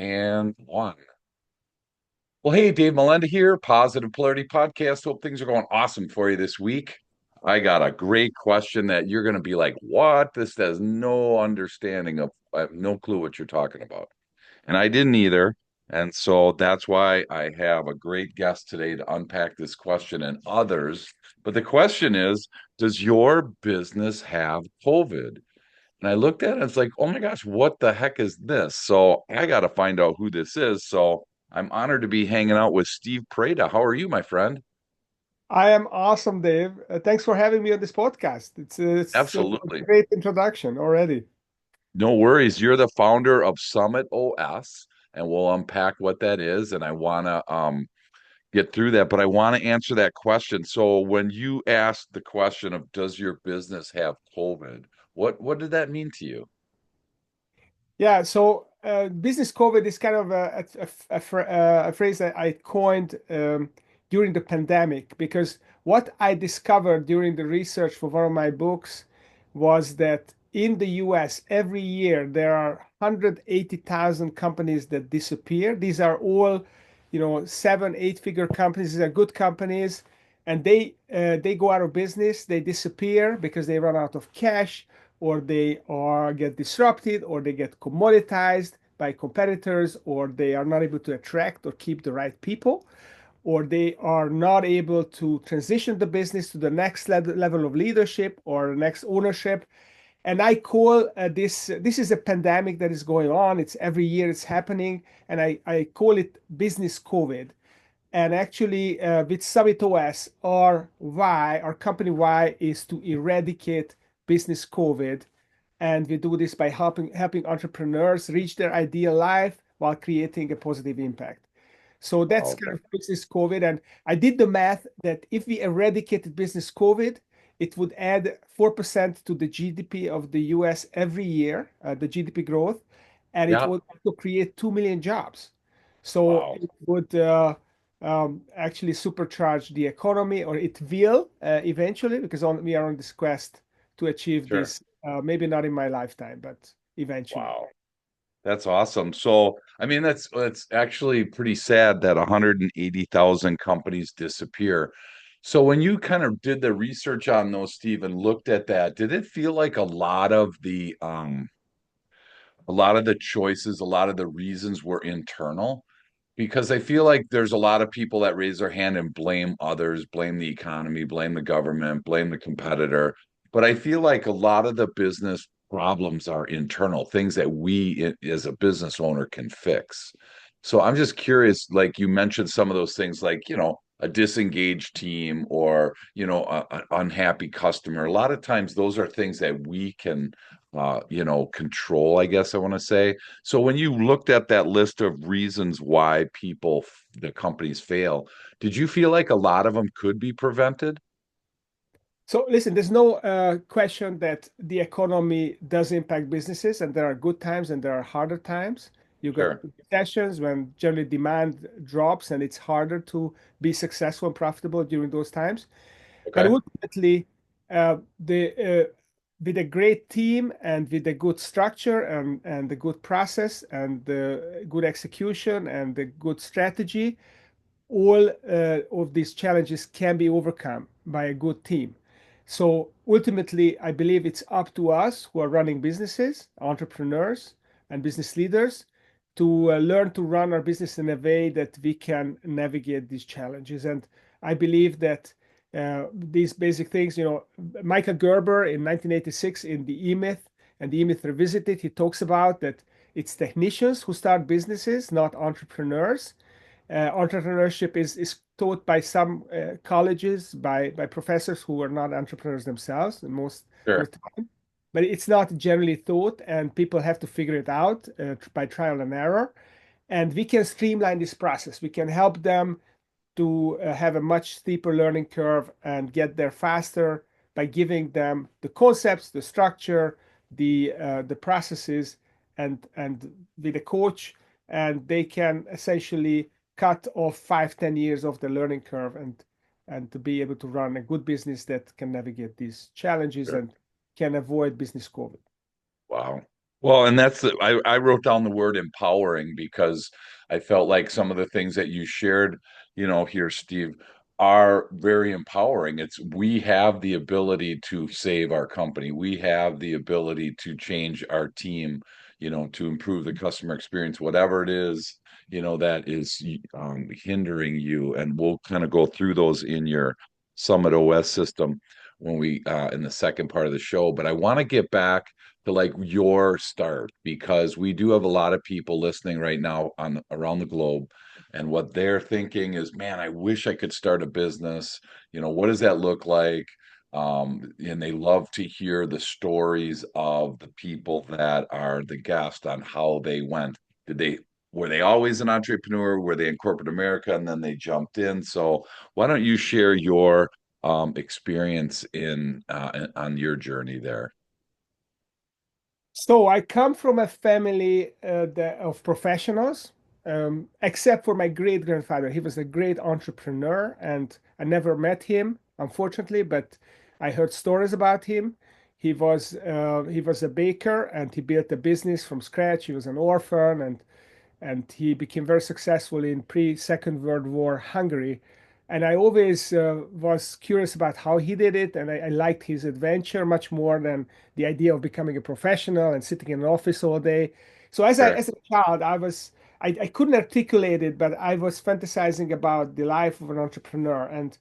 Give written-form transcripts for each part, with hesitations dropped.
And one. Well, hey, Dave Molenda here, Positive Polarity Podcast. Hope things are going awesome for you this week. I got a great question that you're going to be like, what? This has no understanding of, I have no clue what you're talking about. And I didn't either. And so that's why I have a great guest today to unpack this question and others. But the question is, does your business have COVID? And I looked at it, it's like, oh my gosh, what the heck is this? So I got to find out who this is. So I'm honored to be hanging out with Steve Preda. How are you, my friend? I am awesome, Dave. Thanks for having me on this podcast. It's a Absolutely. great introduction already. No worries. You're the founder of Summit OS, and we'll unpack what that is. And I want to get through that, but I want to answer that question. So when you asked the question of does your business have COVID, what did that mean to you? Yeah, so business COVID is kind of a phrase that I coined during the pandemic because what I discovered during the research for one of my books was that in the US every year there are 180,000 companies that disappear. These are all, seven, eight-figure companies. These are good companies, and they go out of business. They disappear because they run out of cash, or they are get disrupted, or they get commoditized by competitors, or they are not able to attract or keep the right people, or they are not able to transition the business to the next level of leadership or next ownership. And I call this is a pandemic that is going on. It's every year it's happening, and I call it business COVID. And actually, with Summit OS, our company why is to eradicate business COVID. And we do this by helping entrepreneurs reach their ideal life while creating a positive impact. So that's Wow, kind of business COVID. And I did the math that if we eradicated business COVID, it would add 4% to the GDP of the US every year, the GDP growth, and it yeah, would also create 2 million jobs. So wow, it would actually supercharge the economy, or it will eventually, because we are on this quest to achieve sure. this, maybe not in my lifetime, but eventually. Wow. That's awesome. So, I mean, that's actually pretty sad that 180,000 companies disappear. So, when you kind of did the research on those, Steve, and looked at that, did it feel like a lot of the choices, a lot of the reasons were internal? Because I feel like there's a lot of people that raise their hand and blame others, blame the economy, blame the government, blame the competitor. But I feel like a lot of the business problems are internal, things that we as a business owner can fix. So I'm just curious, like you mentioned some of those things, like, a disengaged team or, an unhappy customer. A lot of times those are things that we can, control, I guess I want to say. So when you looked at that list of reasons why the companies fail, did you feel like a lot of them could be prevented? So listen, there's no question that the economy does impact businesses, and there are good times and there are harder times. You got Sure. recessions when generally demand drops, and it's harder to be successful and profitable during those times. But Okay. ultimately, the with a great team and with a good structure and the good process and the good execution and the good strategy, all of these challenges can be overcome by a good team. So ultimately, I believe it's up to us who are running businesses, entrepreneurs, and business leaders to learn to run our business in a way that we can navigate these challenges. And I believe that these basic things, Michael Gerber in 1986 in the E-Myth and the E-Myth Revisited, he talks about that it's technicians who start businesses, not entrepreneurs. Entrepreneurship is taught by some colleges by professors who are not entrepreneurs themselves most of Sure. the time, but it's not generally taught, and people have to figure it out by trial and error. And we can streamline this process. We can help them to have a much steeper learning curve and get there faster by giving them the concepts, the structure, the processes, and with a coach, and they can essentially cut off 5, 10 years of the learning curve and to be able to run a good business that can navigate these challenges Sure. and can avoid business COVID. Wow. Well, and I wrote down the word empowering because I felt like some of the things that you shared, here, Steve, are very empowering. It's we have the ability to save our company. We have the ability to change our team, to improve the customer experience, whatever it is, that is hindering you. And we'll kind of go through those in your Summit OS system when we in the second part of the show. But I want to get back to like your start because we do have a lot of people listening right now on around the globe, and what they're thinking is, man, I wish I could start a business. What does that look like? And they love to hear the stories of the people that are the guest on how they went. Did they Were they always an entrepreneur? Were they in corporate America and then they jumped in? So why don't you share your experience in on your journey there? So I come from a family of professionals, except for my great grandfather. He was a great entrepreneur, and I never met him, unfortunately, but I heard stories about him. He was a baker, and he built a business from scratch. He was an orphan, and he became very successful in pre-Second World War Hungary. And I always was curious about how he did it, and I liked his adventure much more than the idea of becoming a professional and sitting in an office all day. So Sure, as a child, I couldn't articulate it, but I was fantasizing about the life of an entrepreneur. And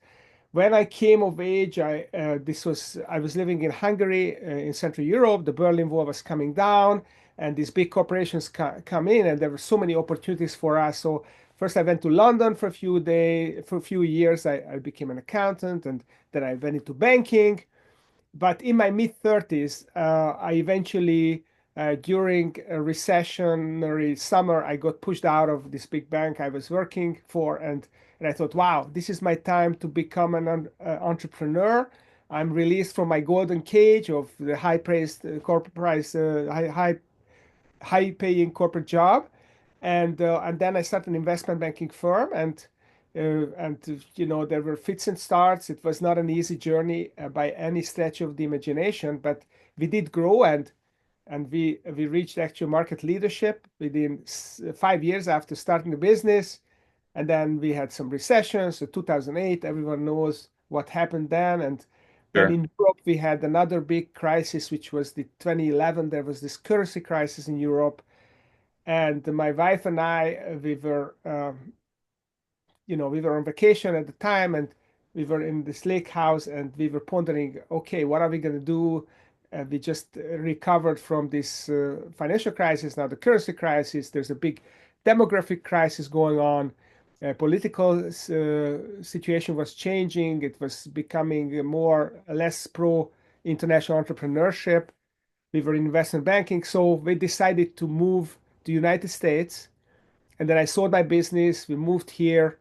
when I came of age, I was living in Hungary in Central Europe. The Berlin Wall was coming down, and these big corporations come in, and there were so many opportunities for us. So first, I went to London for a few years. I became an accountant, and then I went into banking. But in my mid 30s, I eventually, during a recessionary summer, I got pushed out of this big bank I was working for, and I thought, wow, this is my time to become an entrepreneur. I'm released from my golden cage of the high-priced corporate price, high-paying corporate job, and then I started an investment banking firm, and there were fits and starts. It was not an easy journey by any stretch of the imagination, but we did grow, and we reached actual market leadership within 5 years after starting the business. And then we had some recessions. So 2008, everyone knows what happened then. And then sure, in Europe, we had another big crisis, which was the 2011. There was this currency crisis in Europe. And my wife and I, we were on vacation at the time, and we were in this lake house, and we were pondering, okay, what are we going to do? We just recovered from this financial crisis, now the currency crisis. There's a big demographic crisis going on. Political situation was changing. It was becoming less pro international entrepreneurship. We were in investment banking, so we decided to move to United States, and then I sold my business. We moved here,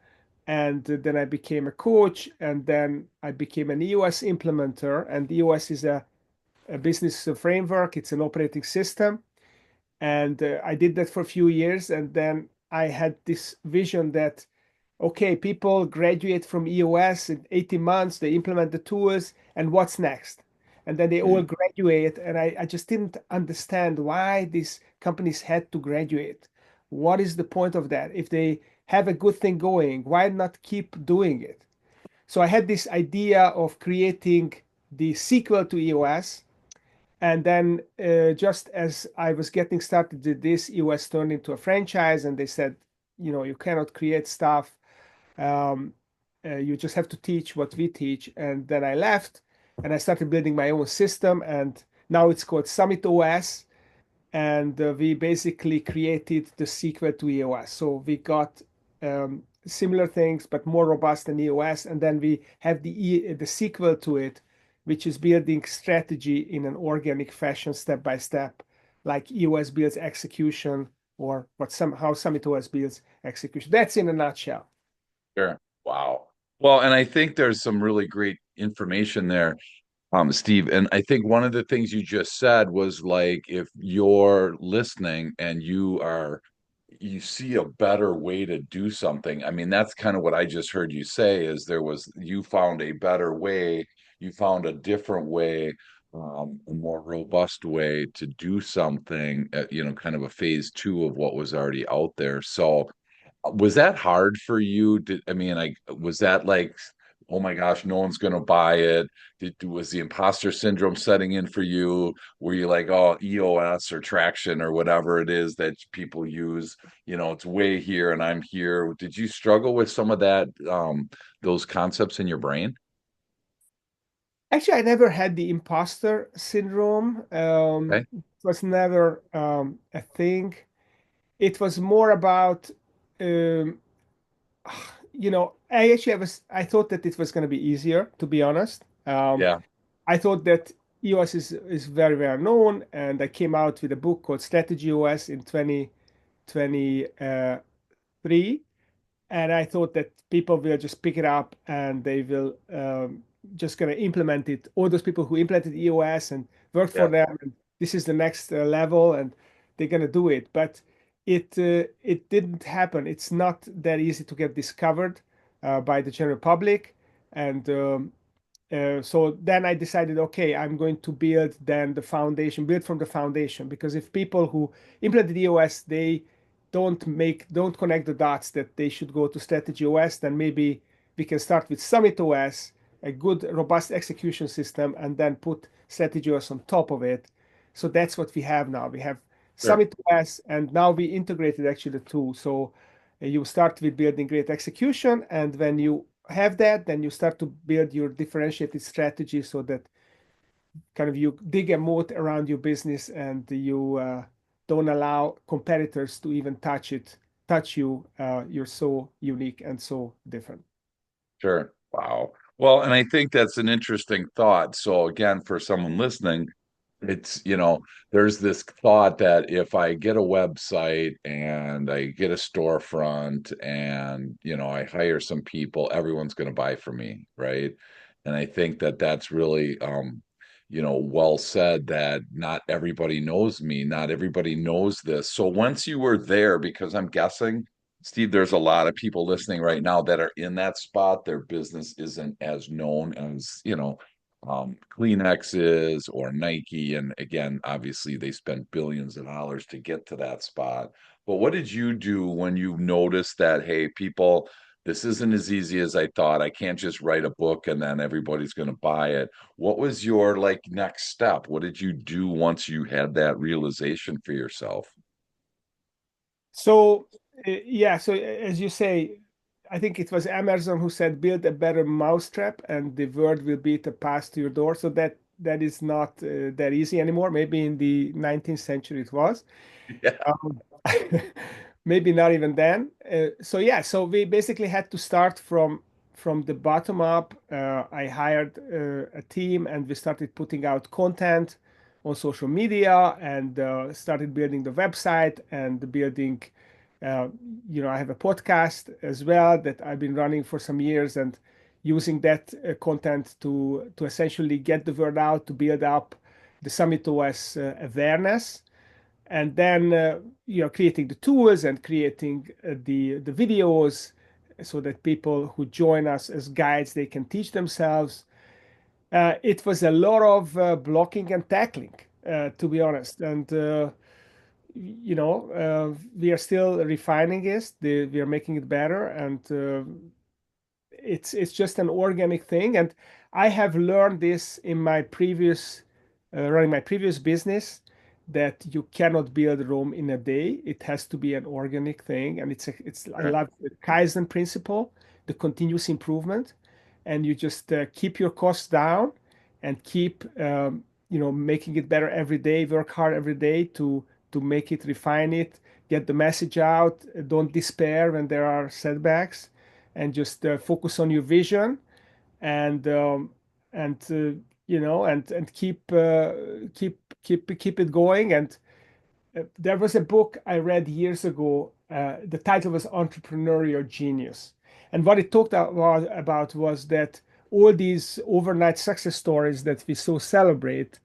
and then I became a coach, and then I became an EOS implementer. And EOS is a business framework. It's an operating system, and I did that for a few years, and then I had this vision that, okay, people graduate from EOS in 18 months, they implement the tools, and what's next? And then they all mm, graduate, and I just didn't understand why these companies had to graduate. What is the point of that? If they have a good thing going, why not keep doing it? So I had this idea of creating the sequel to EOS, and then just as I was getting started with this, EOS turned into a franchise, and they said, you cannot create stuff. Um, you just have to teach what we teach. And then I left, and I started building my own system, and now it's called Summit OS, and we basically created the sequel to EOS. So we got similar things, but more robust than EOS, and then we have the sequel to it, which is building strategy in an organic fashion, step by step, like EOS builds execution, or how Summit OS builds execution. That's in a nutshell. sure. Wow. Well, and I think there's some really great information there, Steve. And I think one of the things you just said was like, if you're listening and you see a better way to do something. I mean, that's kind of what I just heard you say is you found a better way, you found a different way a more robust way to do something, kind of a phase two of what was already out there. So, was that hard for you? Was that like, oh my gosh, no one's gonna buy it? Was the imposter syndrome setting in for you? Were you like, oh, EOS or traction or whatever it is that people use? It's way here and I'm here. Did you struggle with some of that, those concepts in your brain? Actually, I never had the imposter syndrome. Okay. It was never a thing. It was more about, um, I thought that it was going to be easier, to be honest. Yeah. I thought that EOS is very, very known, and I came out with a book called Strategy OS in 2023, and I thought that people will just pick it up and they will just gonna implement it. All those people who implemented EOS and worked for Yeah. them, and this is the next level, and they're gonna do it. But it didn't happen. It's not that easy to get discovered by the general public, and so then I decided, okay, I'm going to build then the foundation, build from the foundation, because if people who implemented EOS, they don't connect the dots that they should go to Strategy OS, then maybe we can start with Summit OS, a good robust execution system, and then put Strategy OS on top of it. So that's what we have now. We have Sure. Summit OS, and now we integrated actually the two. So you start with building great execution, and when you have that, then you start to build your differentiated strategy so that kind of you dig a moat around your business and you don't allow competitors to even touch you. You're so unique and so different. Sure. Wow. Well, and I think that's an interesting thought. So again, for someone listening, it's, there's this thought that if I get a website and I get a storefront and, I hire some people, everyone's going to buy from me, right? And I think that that's really, well said that not everybody knows me, not everybody knows this. So once you were there, because I'm guessing, Steve, there's a lot of people listening right now that are in that spot. Their business isn't as known as, Kleenex is or Nike. And again, obviously, they spent billions of dollars to get to that spot. But what did you do when you noticed that, hey, people, this isn't as easy as I thought. I can't just write a book and then everybody's going to buy it. What was your like next step? What did you do once you had that realization for yourself? So yeah, so as you say, I think it was Amazon who said build a better mousetrap and the word will be the pass to your door. So that is not that easy anymore. Maybe in the 19th century it was. Yeah, Um, maybe not even then. So yeah, so we basically had to start from the bottom up. I hired a team and we started putting out content on social media and started building the website and building. Uh, I have a podcast as well that I've been running for some years and using that content to essentially get the word out to build up the Summit OS awareness and then creating the tools and creating the videos so that people who join us as guides they can teach themselves. It was a lot of blocking and tackling, to be honest, and we are still refining it. We are making it better, and it's just an organic thing. And I have learned this in my previous running my previous business that you cannot build Rome in a day. It has to be an organic thing, and it's I sure, love the Kaizen principle, the continuous improvement, and you just keep your costs down and keep making it better every day. Work hard every day to make it, refine it, get the message out. Don't despair when there are setbacks and just focus on your vision and and keep it going. And there was a book I read years ago. The title was Entrepreneurial Genius, and what it talked about was that all these overnight success stories that we so celebrate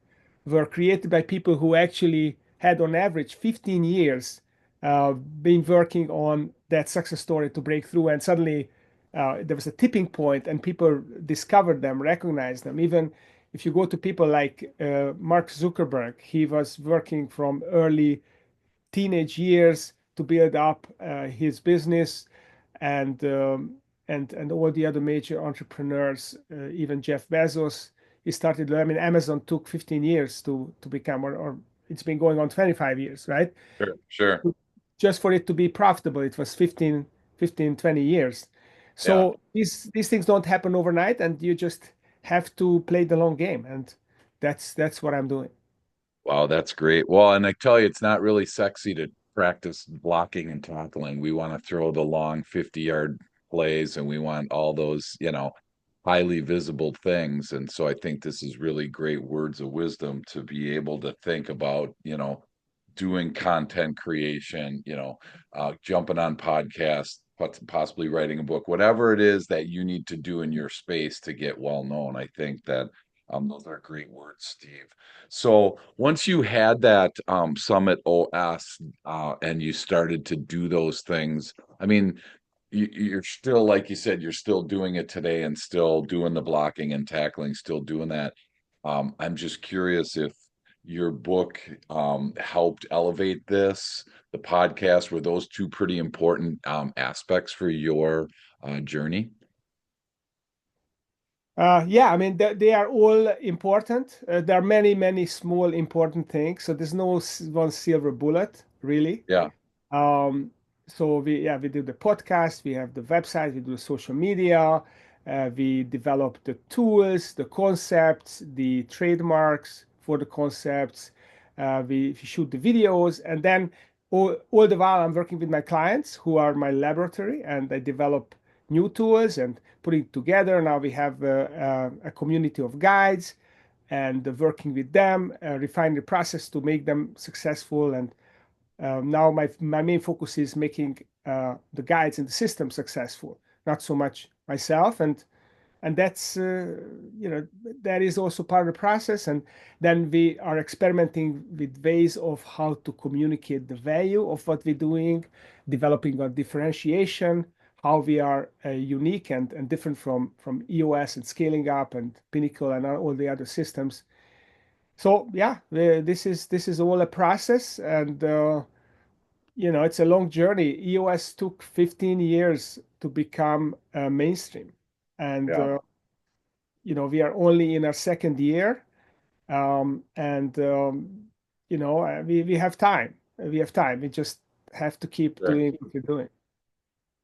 were created by people who actually had on average 15 years been working on that success story to break through, and suddenly there was a tipping point and people discovered them, recognized them. Even if you go to people like Mark Zuckerberg, he was working from early teenage years to build up his business, and and all the other major entrepreneurs, even Jeff Bezos, he started. I mean, Amazon took 15 years to become, or it's been going on 25 years, right? Sure, sure. Just for it to be profitable, it was 20 years. Yeah. So these things don't happen overnight, and you just have to play the long game, and that's what I'm doing. Wow, that's great. Well, and I tell you, it's not really sexy to practice blocking and tackling. We want to throw the long 50-yard plays and we want all those, highly visible things. And so I think this is really great words of wisdom to be able to think about, doing content creation, jumping on podcasts, possibly writing a book, whatever it is that you need to do in your space to get well known. I think that those are great words, Steve. So once you had that Summit OS and you started to do those things, I mean, you're still, like you said, you're still doing it today and still doing the blocking and tackling, still doing that. I'm just curious if your book helped elevate this, the podcast, were those two pretty important aspects for your journey? Yeah, I mean, they are all important. There are many, many small important things. So there's no one silver bullet, really. Yeah, Um, so we do the podcast, we have the website, we do the social media, we develop the tools, the concepts, the trademarks for the concepts. We shoot the videos, and then all the while I'm working with my clients who are my laboratory, and I develop new tools and putting it together. Now we have a community of guides, and working with them, refine the process to make them successful. And now my main focus is making the guides and the system successful, not so much myself. And that's that is also part of the process. And then we are experimenting with ways of how to communicate the value of what we're doing, developing our differentiation, how we are unique and different from EOS and scaling up and Pinnacle and all the other systems. So yeah, this is all a process, and it's a long journey. EOS took 15 years to become mainstream. And, yeah, we are only in our second year. And, we have time. We have time. We just have to keep sure. doing what we're doing.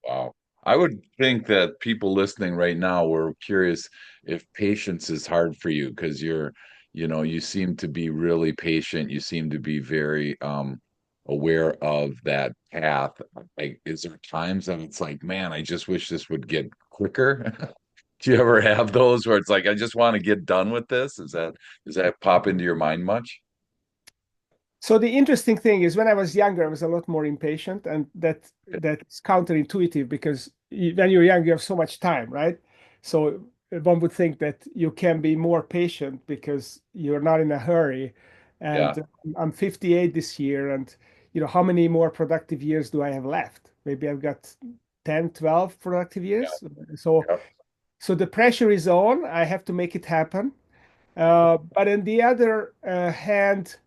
Wow. I would think that people listening right now were curious if patience is hard for you because you seem to be really patient. You seem to be very aware of that path. Like, is there times that it's like, man, I just wish this would get quicker? Do you ever have those where it's like, I just want to get done with this? Does that pop into your mind much? So the interesting thing is when I was younger, I was a lot more impatient, and that's counterintuitive because when you're young, you have so much time, right? So one would think that you can be more patient because you're not in a hurry. Yeah, And I'm 58 this year, and how many more productive years do I have left? Maybe I've got 10, 12 productive yeah, years. So yeah, so the pressure is on. I have to make it happen. But on the other hand,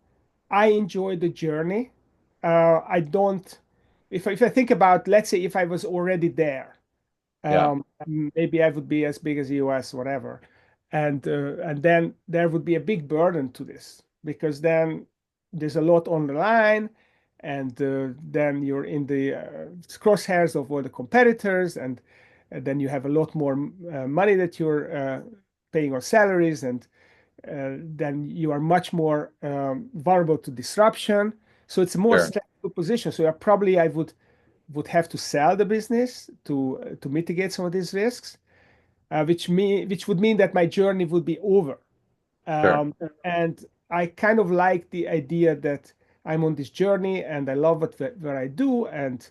I enjoy the journey. I don't, if I think about, let's say, if I was already there, yeah, maybe I would be as big as the US, whatever. And then there would be a big burden to this because then there's a lot on the line. And then you're in the crosshairs of all the competitors. And then you have a lot more money that you're paying on salaries. And then you are much more vulnerable to disruption. So it's a more sure, stressful position. So probably I would have to sell the business to mitigate some of these risks, which would mean that my journey would be over. sure, And I kind of like the idea that I'm on this journey and I love what I do, and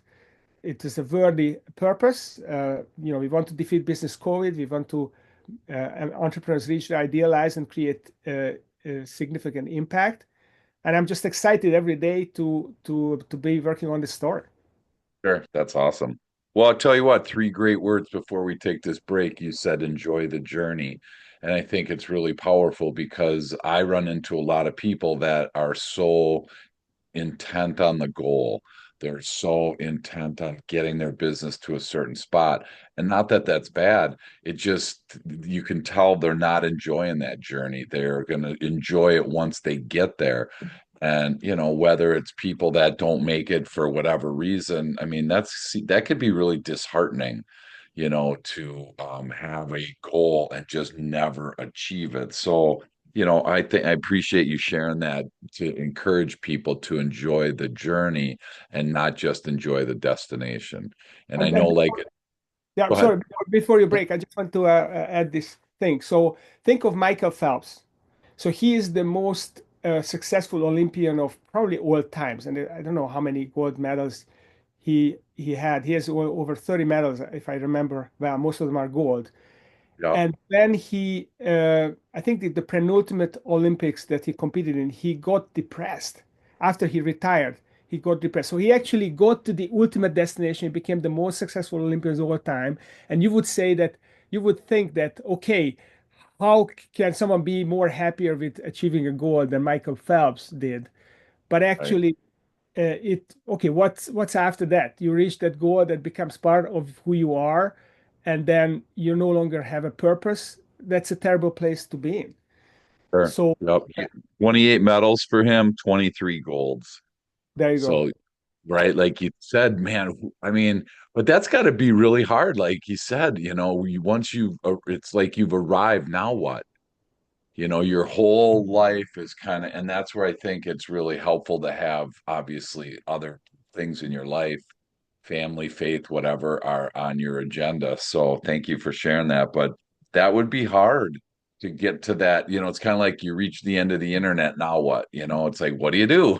it is a worthy purpose. We want to defeat business COVID. We want to entrepreneurs reach their ideal lives and create a significant impact. And I'm just excited every day to be working on this story. sure. That's awesome. Well, I'll tell you what, three great words before we take this break. You said enjoy the journey. And I think it's really powerful because I run into a lot of people that are so intent on the goal. They're so intent on getting their business to a certain spot. And not that that's bad. It just, you can tell they're not enjoying that journey. They're going to enjoy it once they get there. And, whether it's people that don't make it for whatever reason, I mean, that could be really disheartening, to have a goal and just never achieve it. So, I think I appreciate you sharing that to encourage people to enjoy the journey and not just enjoy the destination. And I And, know, and like, yeah, go I'm ahead. sorry. Before you break, I just want to add this thing. So think of Michael Phelps. So he is the most successful Olympian of probably all times, and I don't know how many gold medals he had. He has over 30 medals, if I remember well. Most of them are gold. Yeah, And then I think the penultimate Olympics that he competed in, he got depressed after he retired. He got depressed. So he actually got to the ultimate destination, became the most successful Olympian of all time. And you would think that, okay, how can someone be more happier with achieving a goal than Michael Phelps did? But right. actually, okay, what's after that? You reach that goal that becomes part of who you are, and then you no longer have a purpose. That's a terrible place to be in. Sure. So Yep. 28 medals for him, 23 golds. there you go. So, right, like you said, man, I mean, but that's got to be really hard. Like you said, once it's like you've arrived, now what? Your whole life is kind of, and that's where I think it's really helpful to have obviously other things in your life, family, faith, whatever, are on your agenda. So thank you for sharing that. But that would be hard to get to that. It's kind of like you reach the end of the internet. Now what? It's like, what do you do?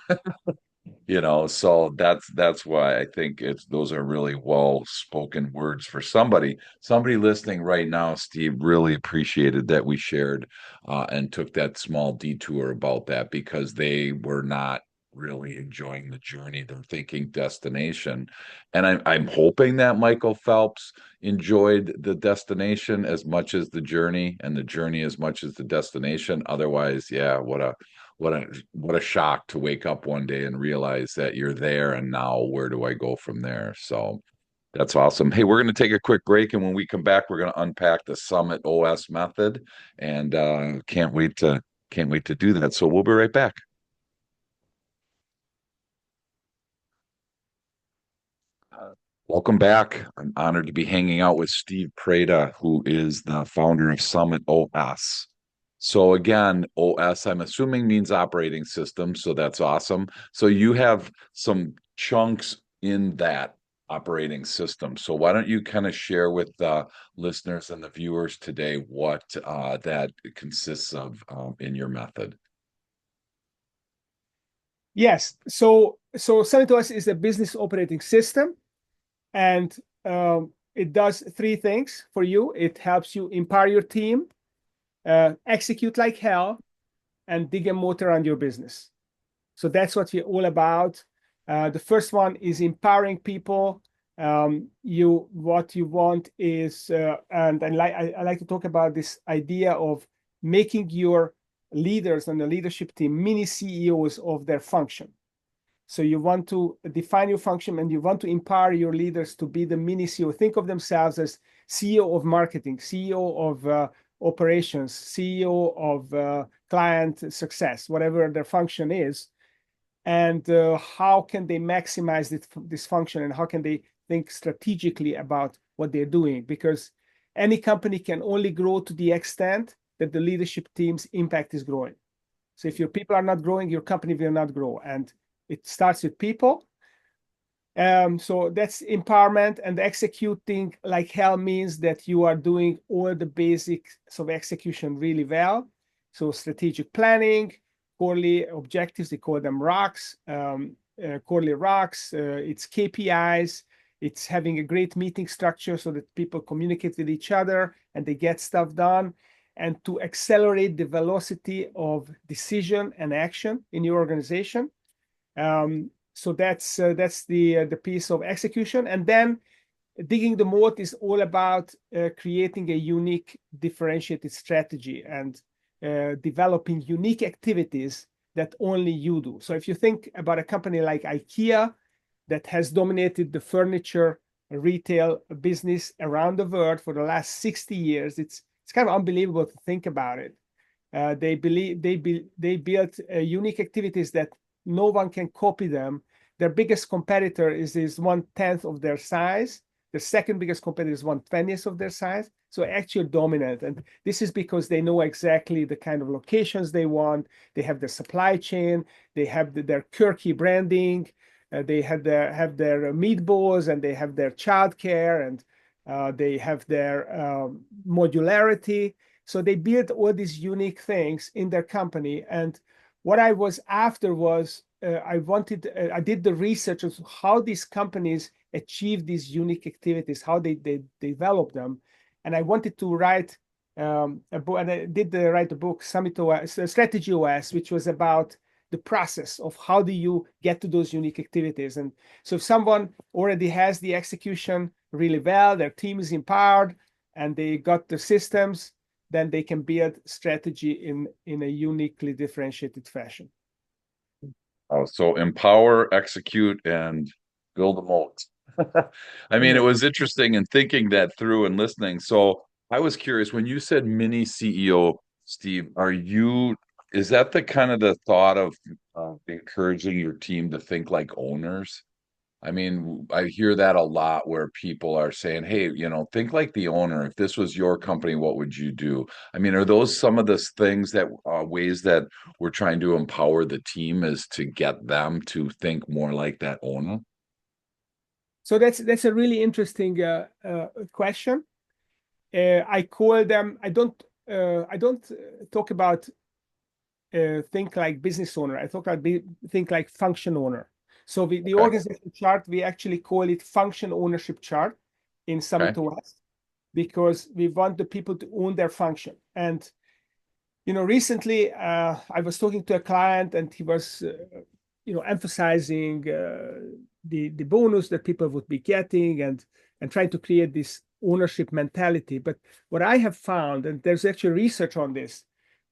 So that's why I think those are really well spoken words for somebody listening right now. Steve, really appreciated that we shared and took that small detour about that, because they were not really enjoying the journey. They're thinking destination. And I'm hoping that Michael Phelps enjoyed the destination as much as the journey, and the journey as much as the destination. Otherwise, yeah, what a shock to wake up one day and realize that you're there, and now where do I go from there? So that's awesome. Hey, we're going to take a quick break, and when we come back, we're going to unpack the Summit OS method, and can't wait to do that. So we'll be right back. Welcome back. I'm honored to be hanging out with Steve Preda, who is the founder of Summit OS. So again, OS, I'm assuming means operating system, so that's awesome. So you have some chunks in that operating system. So why don't you kind of share with the listeners and the viewers today what that consists of in your method? Yes. So CentOS is a business operating system, and it does three things for you. It helps you empower your team, execute like hell, and dig a moat around your business. So that's what we're all about. The first one is empowering people. What you want is, and I like to talk about this idea of making your leaders and the leadership team mini CEOs of their function. So you want to define your function, and you want to empower your leaders to be the mini CEO. Think of themselves as CEO of marketing, CEO of operations, CEO of client success, whatever their function is. And how can they maximize this function, and how can they think strategically about what they're doing? Because any company can only grow to the extent that the leadership team's impact is growing. So if your people are not growing, your company will not grow. And it starts with people. So that's empowerment, and executing like hell means that you are doing all the basics of execution really well. So strategic planning, quarterly objectives, they call them rocks, quarterly rocks. It's KPIs. It's having a great meeting structure so that people communicate with each other and they get stuff done. And to accelerate the velocity of decision and action in your organization. So that's the piece of execution, and then digging the moat is all about creating a unique, differentiated strategy and developing unique activities that only you do. So if you think about a company like IKEA that has dominated the furniture retail business around the world for the last 60 years, it's kind of unbelievable to think about it. They built unique activities that no one can copy them. Their biggest competitor is 1/10 of their size. The second biggest competitor is 1/20th of their size. So actually dominant. And this is because they know exactly the kind of locations they want. They have the supply chain. They have their quirky branding. They have their meatballs, and they have their childcare, and they have their modularity. So they built all these unique things in their company. And what I was after was I did the research of how these companies achieve these unique activities, how they develop them. And I wanted to write a book, and I did write a book, Summit OS, Strategy OS, which was about the process of how do you get to those unique activities. And so if someone already has the execution really well, their team is empowered, and they got the systems, then they can build strategy in a uniquely differentiated fashion. So empower, execute, and build a moat. I mean, it Amen. was interesting in thinking that through and listening. So I was curious when you said mini CEO, Steve, is that the kind of the thought of encouraging your team to think like owners? I mean, I hear that a lot where people are saying, "Hey, think like the owner. If this was your company, what would you do?" I mean, are those some of the things that ways that we're trying to empower the team is to get them to think more like that owner? So that's a really interesting question. I call them. I don't talk about think like business owner. I talk about think like function owner. So the Okay. organization chart, we actually call it function ownership chart in Okay. Summit OS, because we want the people to own their function. And recently I was talking to a client, and he was emphasizing the bonus that people would be getting, and trying to create this ownership mentality. But what I have found, and there's actually research on this,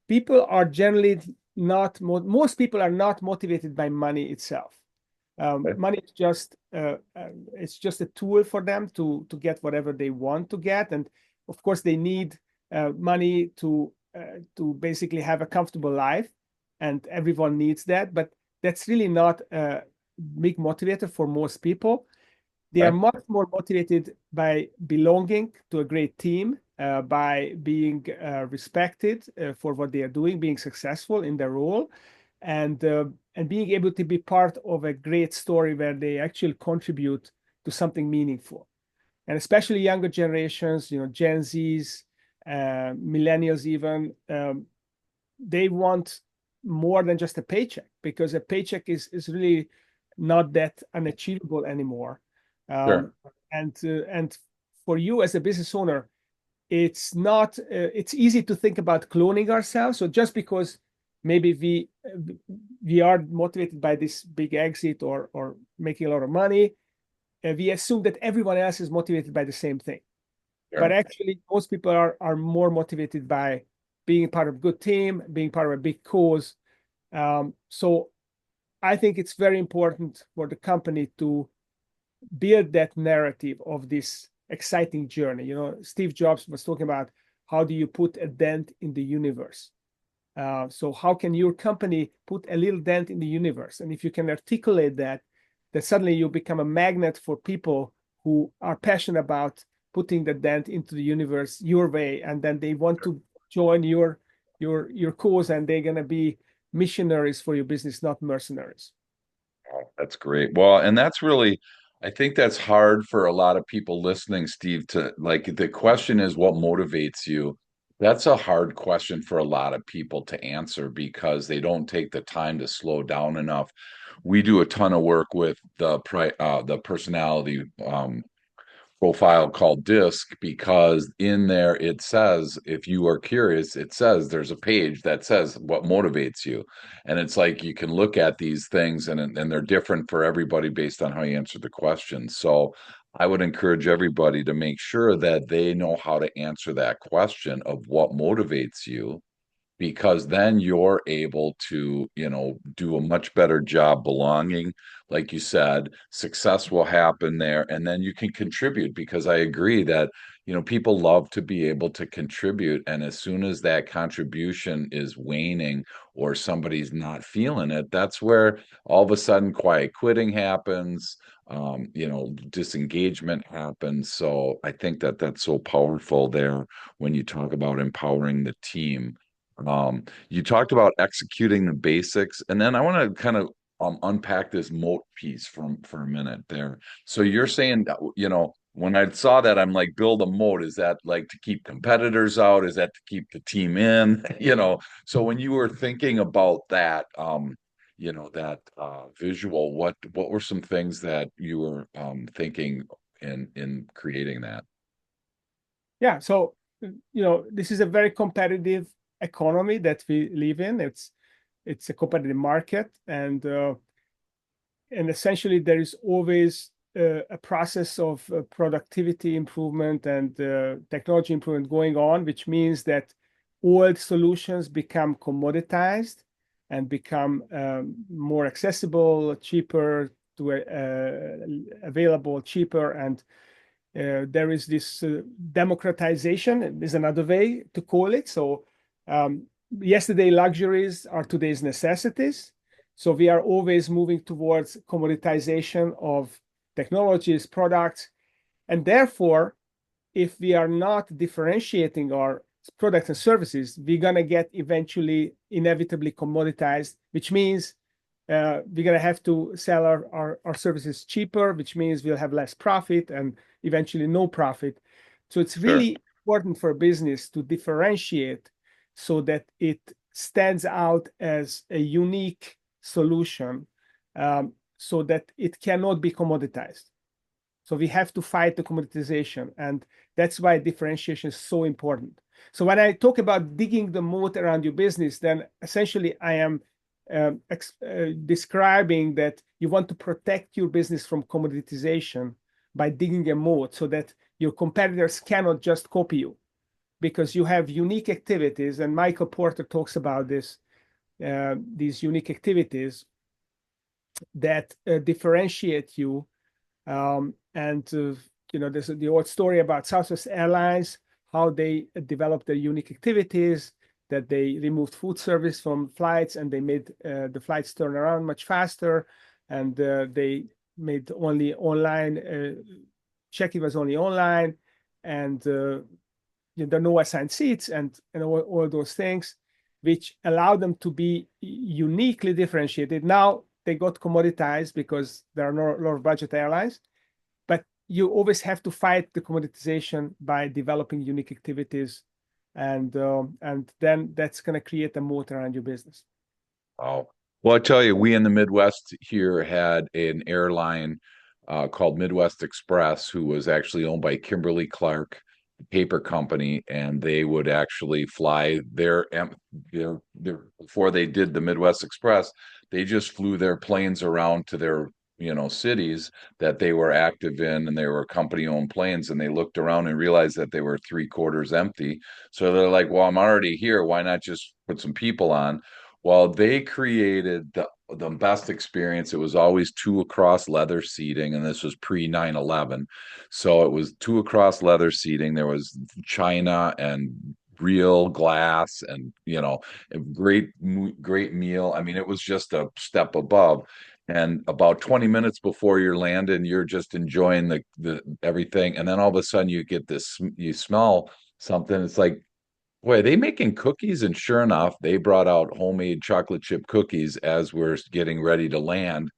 people are generally not most people are not motivated by money itself. Okay. Money is just it's just a tool for them to get whatever they want to get. And of course they need money to basically have a comfortable life, and everyone needs that. But that's really not a big motivator for most people. They are Okay. much more motivated by belonging to a great team, by being respected for what they are doing, being successful in their role, and being able to be part of a great story where they actually contribute to something meaningful. And especially younger generations, Gen Zs, millennials, even, they want more than just a paycheck, because a paycheck is really not that unachievable anymore. Sure. Um, and for you as a business owner, it's not it's easy to think about cloning ourselves. So just because maybe we are motivated by this big exit, or making a lot of money, we assume that everyone else is motivated by the same thing. But Sure. actually, most people are more motivated by being part of a good team, being part of a big cause. So I think it's very important for the company to build that narrative of this exciting journey. Steve Jobs was talking about, how do you put a dent in the universe? So how can your company put a little dent in the universe? And if you can articulate that, then suddenly you become a magnet for people who are passionate about putting the dent into the universe your way, and then they want to join your cause, and they're gonna be missionaries for your business, not mercenaries. That's great. Well, and that's really, I think that's hard for a lot of people listening, Steve, to like the question is what motivates you? That's a hard question for a lot of people to answer because they don't take the time to slow down enough. We do a ton of work with the personality profile called DISC because in there it says, if you are curious, it says there's a page that says what motivates you. And it's like you can look at these things and they're different for everybody based on how you answer the question. So I would encourage everybody to make sure that they know how to answer that question of what motivates you, because then you're able to, do a much better job belonging. Like you said, success will happen there, and then you can contribute, because I agree that, people love to be able to contribute. And as soon as that contribution is waning or somebody's not feeling it, that's where all of a sudden quiet quitting happens. Disengagement happens. So I think that that's so powerful there when you talk about empowering the team. You talked about executing the basics, and then I want to kind of unpack this moat piece for a minute there. So you're saying, when I saw that, I'm like, build a moat. Is that like to keep competitors out? Is that to keep the team in? So when you were thinking about that, that visual, what were some things that you were thinking in creating that? Yeah, so this is a very competitive economy that we live in. It's a competitive market, and essentially there is always a process of productivity improvement and technology improvement going on, which means that old solutions become commoditized and become more accessible, cheaper to available, cheaper, and there is this democratization is another way to call it. So yesterday luxuries are today's necessities. So we are always moving towards commoditization of technologies, products, and therefore, if we are not differentiating our products and services, we're gonna get eventually inevitably commoditized, which means we're going to have to sell our services cheaper, which means we'll have less profit and eventually no profit. So it's Sure. really important for a business to differentiate so that it stands out as a unique solution, so that it cannot be commoditized. So we have to fight the commoditization, and that's why differentiation is so important. So when I talk about digging the moat around your business, then essentially I am describing that you want to protect your business from commoditization by digging a moat so that your competitors cannot just copy you, because you have unique activities. And Michael Porter talks about this, these unique activities that differentiate you. There's the old story about Southwest Airlines, how they developed their unique activities, that they removed food service from flights and they made the flights turn around much faster, and they made only online check-in was only online, and there are no assigned seats, and all those things, which allow them to be uniquely differentiated. Now they got commoditized because there are no low budget airlines, but you always have to fight the commoditization by developing unique activities, and then that's going to create a moat around your business. Oh, well, I tell you, we in the Midwest here had an airline called Midwest Express, who was actually owned by Kimberly Clark Paper Company, and they would actually fly their before they did the Midwest Express, they just flew their planes around to their cities that they were active in, and they were company-owned planes, and they looked around and realized that they were three-quarters empty. So they're like, well, I'm already here. Why not just put some people on? Well, they created the best experience. It was always two across leather seating, and this was pre 9/11. So it was two across leather seating. There was china and real glass, and a great meal. I mean, it was just a step above. And about 20 minutes before you're landing, you're just enjoying the everything. And then all of a sudden you get this, you smell something. It's like, boy, are they making cookies? And sure enough, they brought out homemade chocolate chip cookies as we're getting ready to land.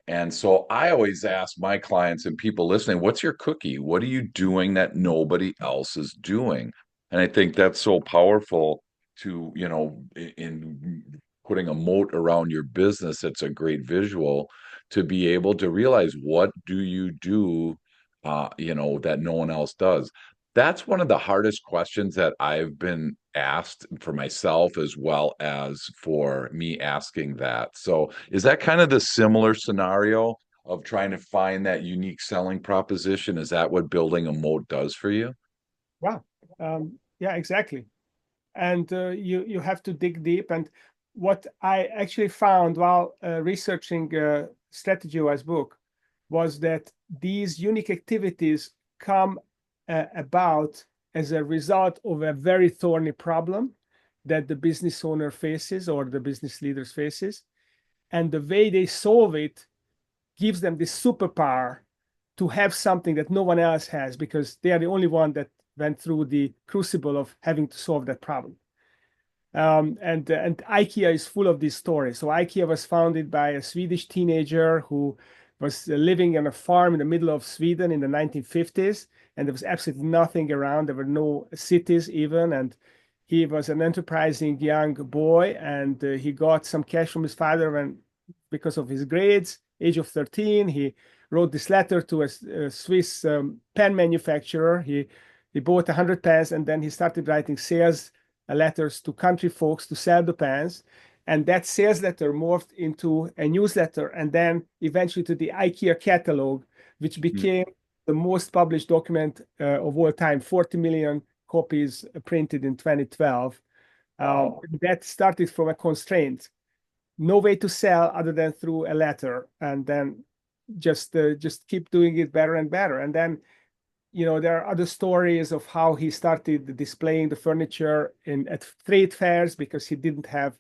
And so I always ask my clients and people listening, what's your cookie? What are you doing that nobody else is doing? And I think that's so powerful to, in putting a moat around your business. It's a great visual to be able to realize, what do you do, that no one else does. That's one of the hardest questions that I've been asked for myself, as well as for me asking that. So, is that kind of the similar scenario? of trying to find that unique selling proposition? Is that what building a moat does for you? Wow. Yeah, exactly. And you have to dig deep. And what I actually found while researching Strategy Wise book was that these unique activities come about as a result of a very thorny problem that the business owner faces or the business leaders faces, and the way they solve it gives them this superpower to have something that no one else has because they are the only one that went through the crucible of having to solve that problem. And IKEA is full of these stories. So IKEA was founded by a Swedish teenager who was living on a farm in the middle of Sweden in the 1950s, and there was absolutely nothing around. There were no cities even, and he was an enterprising young boy, and he got some cash from his father when, because of his grades. Age of 13, he wrote this letter to a Swiss pen manufacturer. He bought 100 pens, and then he started writing sales letters to country folks to sell the pens. And that sales letter morphed into a newsletter and then eventually to the IKEA catalog, which Hmm. became the most published document of all time, 40 million copies printed in 2012. Wow. That started from a constraint, no way to sell other than through a letter, and then just keep doing it better and better. And then there are other stories of how he started displaying the furniture in at trade fairs because he didn't have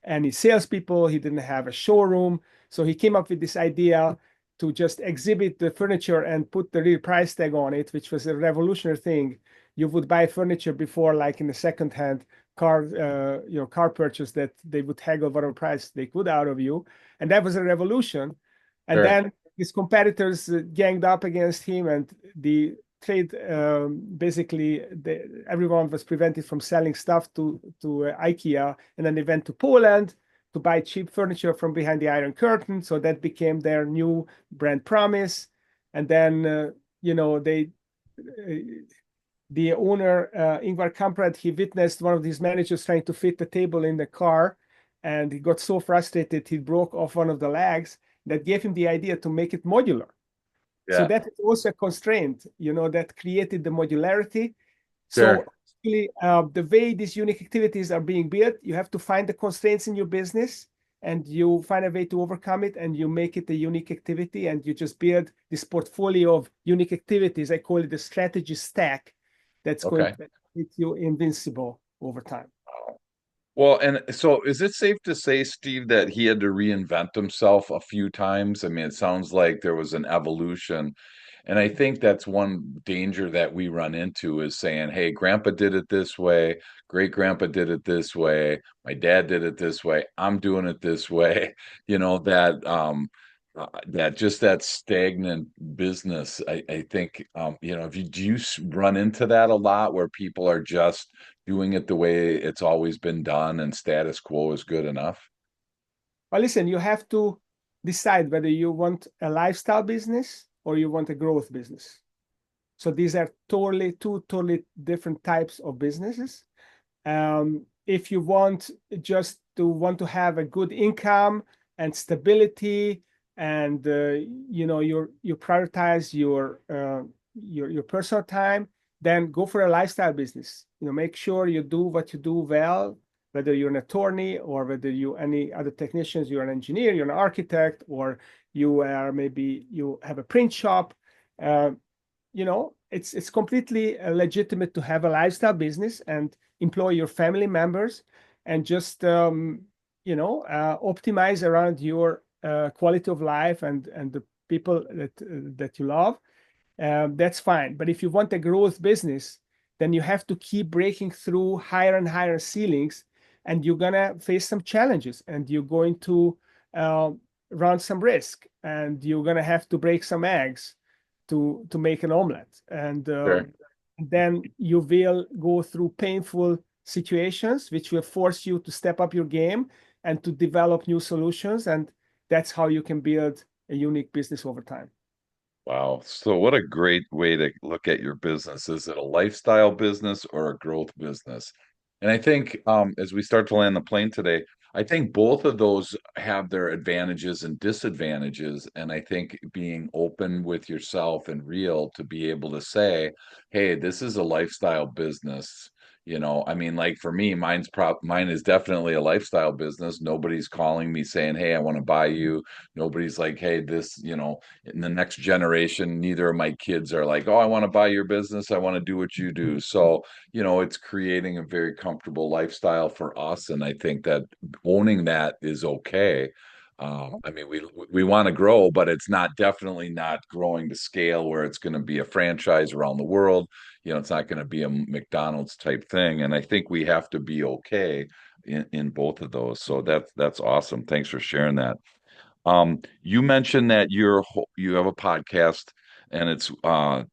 any salespeople, he didn't have a showroom. So he came up with this idea to just exhibit the furniture and put the real price tag on it, which was a revolutionary thing. You would buy furniture before, like in a second-hand car purchase, that they would haggle whatever price they could out of you, and that was a revolution. And Sure. then his competitors ganged up against him, and the trade basically everyone was prevented from selling stuff to IKEA, and then they went to Poland to buy cheap furniture from behind the Iron Curtain. So that became their new brand promise. And then they the owner Ingvar Kamprad, he witnessed one of these managers trying to fit the table in the car, and he got so frustrated he broke off one of the legs. That gave him the idea to make it modular. So Yeah. that is also a constraint, that created the modularity. So Sure. actually, the way these unique activities are being built, you have to find the constraints in your business and you find a way to overcome it and you make it a unique activity and you just build this portfolio of unique activities. I call it the strategy stack that's going Okay. to make you invincible over time. Well, and so is it safe to say, Steve, that he had to reinvent himself a few times? I mean, it sounds like there was an evolution. And I think that's one danger that we run into is saying, hey, grandpa did it this way, great grandpa did it this way, my dad did it this way, I'm doing it this way. That just that stagnant business. I think if you do run into that a lot where people are just doing it the way it's always been done and status quo is good enough. Well, listen, you have to decide whether you want a lifestyle business or you want a growth business. So these are two totally different types of businesses. If you want to have a good income and stability, and you prioritize your personal time, then go for a lifestyle business. Make sure you do what you do well, whether you're an attorney or whether you any other technicians, you're an engineer, you're an architect, or you have a print shop. Uh, it's completely legitimate to have a lifestyle business and employ your family members and just optimize around your quality of life and the people that you love. That's fine. But if you want a growth business, then you have to keep breaking through higher and higher ceilings, and you're gonna face some challenges, and you're going to uh, run some risk, and you're gonna have to break some eggs to make an omelet, and Sure. then you will go through painful situations, which will force you to step up your game and to develop new solutions, and that's how you can build a unique business over time. Wow. So what a great way to look at your business. Is it a lifestyle business or a growth business? And I think as we start to land the plane today, I think both of those have their advantages and disadvantages. And I think being open with yourself and real to be able to say, hey, this is a lifestyle business. I mean, like for me, mine is definitely a lifestyle business. Nobody's calling me saying, hey, I want to buy you. Nobody's like, hey, in the next generation, neither of my kids are like, oh, I want to buy your business. I want to do what you do. So, it's creating a very comfortable lifestyle for us. And I think that owning that is okay. I mean, we want to grow, but it's not definitely not growing to scale where it's going to be a franchise around the world. It's not going to be a McDonald's type thing. And I think we have to be okay in both of those. So that's awesome. Thanks for sharing that. You mentioned that you have a podcast and it's the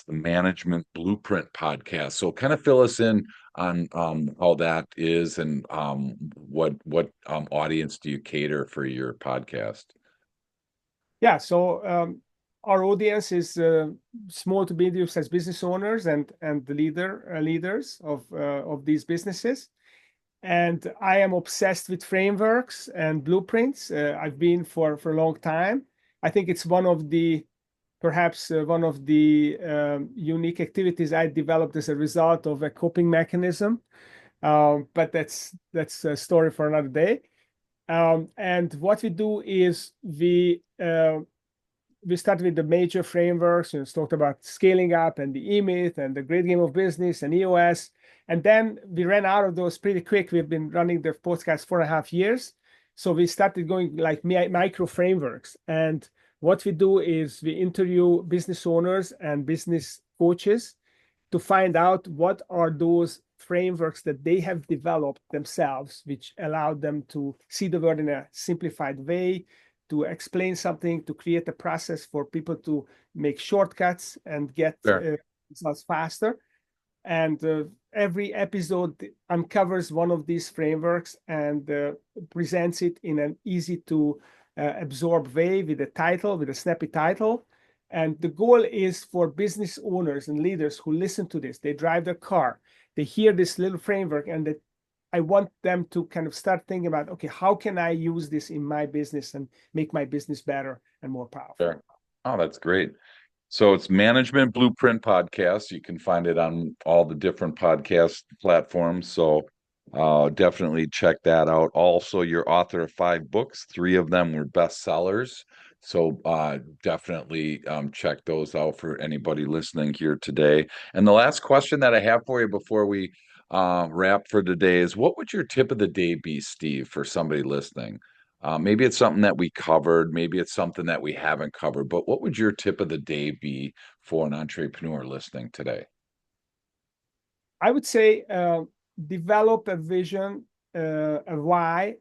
Management Blueprint podcast. So kind of fill us in on how that is and what audience do you cater for your podcast? Yeah, so our audience is small to medium-sized business owners and the leaders of these businesses. And I am obsessed with frameworks and blueprints. I've been for a long time. I think it's perhaps one of the unique activities I developed as a result of a coping mechanism. But that's a story for another day. And what we do is we started with the major frameworks, talked about scaling up and the E-Myth and the Great Game of Business and EOS. And then we ran out of those pretty quick. We've been running the podcast 4.5 years. So we started going like micro frameworks. And what we do is we interview business owners and business coaches to find out what are those frameworks that they have developed themselves, which allow them to see the world in a simplified way, to explain something, to create a process for people to make shortcuts and get Sure. results faster. And every episode uncovers one of these frameworks and presents it in an easy to absorb way with a snappy title. And the goal is for business owners and leaders who listen to this, they drive their car, they hear this little framework, and that I want them to kind of start thinking about, okay, how can I use this in my business and make my business better and more powerful? Sure. Oh, that's great. So it's Management Blueprint Podcast. You can find it on all the different podcast platforms. So definitely check that out. Also, you're author of 5 books. 3 of them were bestsellers. So definitely check those out for anybody listening here today. And the last question that I have for you before we wrap for today is what would your tip of the day be, Steve, for somebody listening? Maybe it's something that we covered, maybe it's something that we haven't covered, but what would your tip of the day be for an entrepreneur listening today? I would say develop a vision, a why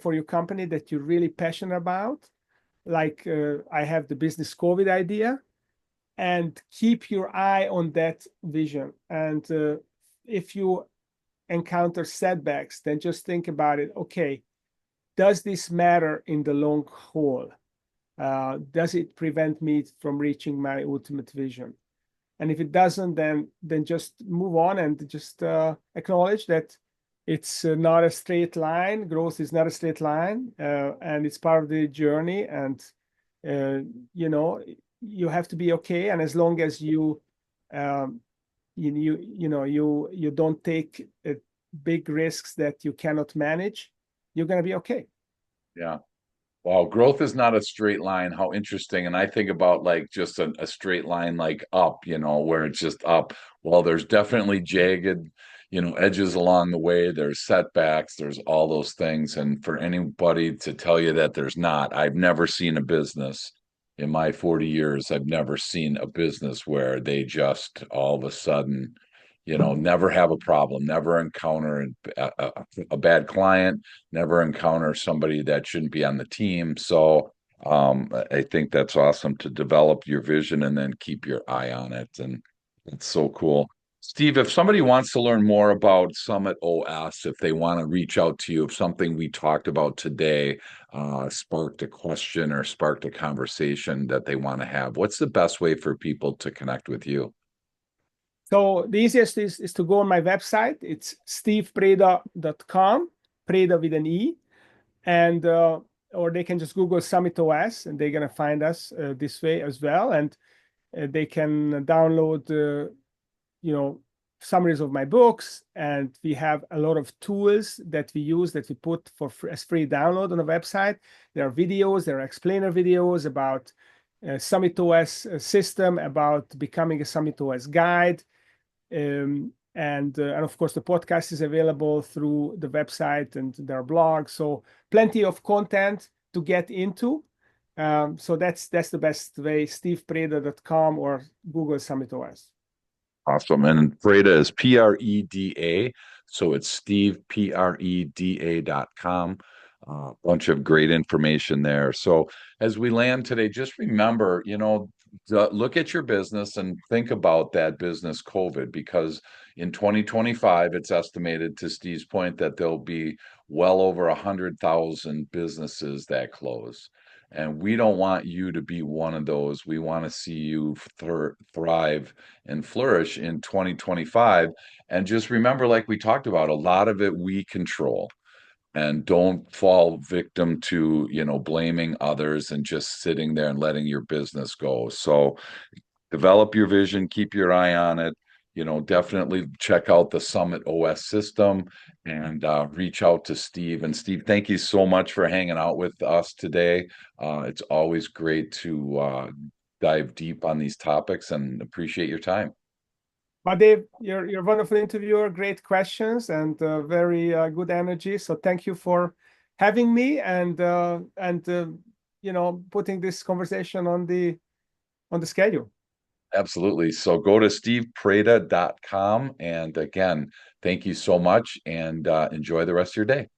for your company that you're really passionate about. Like I have the business COVID idea, and keep your eye on that vision. And if you encounter setbacks, then just think about it. Okay, does this matter in the long haul? Does it prevent me from reaching my ultimate vision? And if it doesn't, then just move on and just acknowledge that it's not a straight line. Growth is not a straight line, and it's part of the journey. And uh, you know, you have to be okay. And as long as um, you don't take big risks that you cannot manage, you're going to be okay. Yeah. Wow, growth is not a straight line. How interesting. And I think about like just a straight line like up, where it's just up. Well, there's definitely jagged, edges along the way. There's setbacks, there's all those things. And for anybody to tell you that there's not, I've never seen a business in my 40 years, I've never seen a business where they just all of a sudden, never have a problem, never encounter a bad client, never encounter somebody that shouldn't be on the team. So I think that's awesome to develop your vision and then keep your eye on it. And it's so cool. Steve, if somebody wants to learn more about Summit OS, if they want to reach out to you, if something we talked about today sparked a question or sparked a conversation that they want to have, what's the best way for people to connect with you? So the easiest is to go on my website. It's stevepreda.com, Preda with an E, and or they can just Google Summit OS, and they're gonna find us this way as well. And they can download, you know, summaries of my books, and we have a lot of tools that we use that we put for as free download on the website. There are videos, there are explainer videos about Summit OS system, about becoming a Summit OS guide. And of course, the podcast is available through the website and there are blogs. So plenty of content to get into. So that's the best way, stevepreda.com or Google Summit OS. Awesome. And Preda is Preda. So it's Steve, Preda.com. Bunch of great information there. So as we land today, just remember, look at your business and think about that business COVID, because in 2025, it's estimated, to Steve's point, that there'll be well over 100,000 businesses that close. And we don't want you to be one of those. We want to see you thrive and flourish in 2025. And just remember, like we talked about, a lot of it we control. And don't fall victim to, blaming others and just sitting there and letting your business go. So develop your vision, keep your eye on it. Definitely check out the Summit OS system and reach out to Steve. And Steve, thank you so much for hanging out with us today. It's always great to dive deep on these topics and appreciate your time. But Dave, you're a wonderful interviewer, great questions, and very good energy. So thank you for having me and putting this conversation on the schedule. Absolutely. So go to stevepreda.com. And again, thank you so much and enjoy the rest of your day.